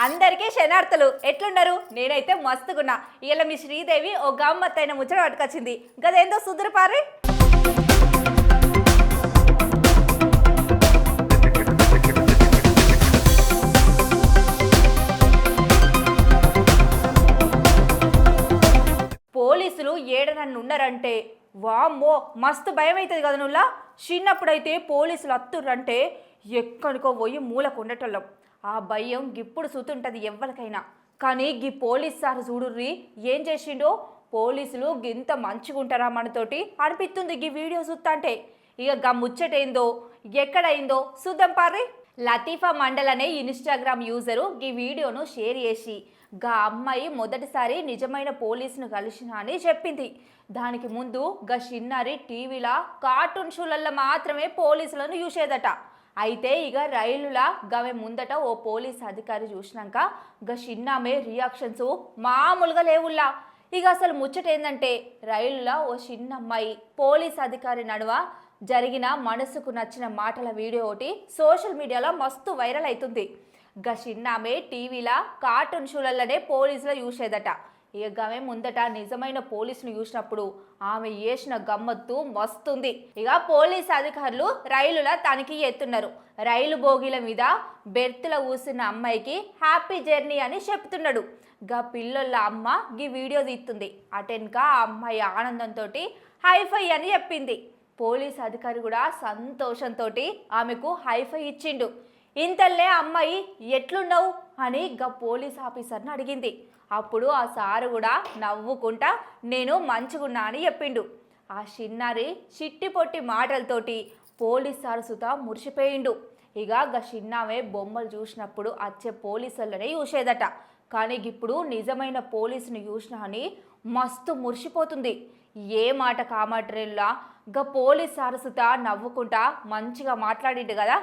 అందరికీ శనార్థులు ఎట్లున్నారు? నేనైతే మస్తుగున్నా. ఇవాళ మీ శ్రీదేవి ఓ గమ్మత్తైన ముచ్చట పట్టుకొచ్చింది. గదేందో సుదురుపారి. పోలీసులు ఏడనన్ను ఉన్నారంటే వామ్మో మస్తు భయం అవుతుంది కదా నువ్వులా. చిన్నప్పుడైతే పోలీసులు అత్తుర్రంటే ఎక్కడికో పోయి మూలకు ఉండేటోళ్ళం. ఆ భయం గిప్పుడు సుతుంటది ఎవ్వరికైనా. కానీ గీ పోలీస్ సార్ చూడుర్రి ఏం చేసిండో. పోలీసులు గింత మంచిగుంటారా మనతోటి అనిపిస్తుంది గీ వీడియో చూస్తంటే. ఇక గా ముచ్చటేందో ఎక్కడైందో చూద్దాం పార్రి. లతీఫా మండల్ అనే ఇన్స్టాగ్రామ్ యూజరు ఈ వీడియోను షేర్ చేసి గా అమ్మాయి మొదటిసారి నిజమైన పోలీసును కలిసిన అని చెప్పింది. దానికి ముందు గా చిన్నారి టీవీలా కార్టూన్ షోలల్లో మాత్రమే పోలీసులను చూసేదట. అయితే ఇక రైలులా గవే ముందట ఓ పోలీస్ అధికారి చూసినాక గా చిన్నామే రియాక్షన్స్ మామూలుగా లేవుల్లా. ఇక అసలు ముచ్చట ఏంటంటే రైలులా ఓ చిన్న అమ్మాయి పోలీస్ అధికారి నడువ జరిగిన మనసుకు నచ్చిన మాటల వీడియో ఒకటి సోషల్ మీడియాలో మస్తు వైరల్ అవుతుంది. గా చిన్నామే టీవీలా కార్టూన్ షోలలోనే పోలీసులు చూసేదట. ఇక గమే ముందట నిజమైన పోలీసును చూసినప్పుడు ఆమె చేసిన గమ్మత్తు మస్తుంది. ఇక పోలీస్ అధికారులు రైలులా తనిఖీ ఎత్తున్నారు. రైలు బోగీల మీద బెర్త్లో కూర్చున్న అమ్మాయికి హ్యాపీ జర్నీ అని చెప్తున్నాడు. గా పిల్లల అమ్మ గీ వీడియో తీస్తుంది. అటెన్క ఆ అమ్మాయి ఆనందంతో హైఫై అని చెప్పింది. పోలీస్ అధికారి కూడా సంతోషంతో ఆమెకు హైఫై ఇచ్చిండు. ఇంతల్లే అమ్మాయి ఎట్లున్నావు అని గా పోలీస్ ఆఫీసర్ని అడిగింది. అప్పుడు ఆ సారు కూడా నవ్వుకుంటా నేను మంచిగున్నా అని చెప్పిండు. ఆ చిన్నారి చిట్టి పొట్టి మాటలతోటి పోలీస్ సారు సుత మురిసిపోయిండు. ఇక గా చిన్నామే బొమ్మలు చూసినప్పుడు వచ్చే పోలీసులనే చూసేదట. కానీ ఇప్పుడు నిజమైన పోలీసుని చూసినా అని మస్తు మురిసిపోతుంది. ఏ మాట కామాటరేలా గా పోలీస్ సారు సుత నవ్వుకుంటా మంచిగా మాట్లాడిండు కదా.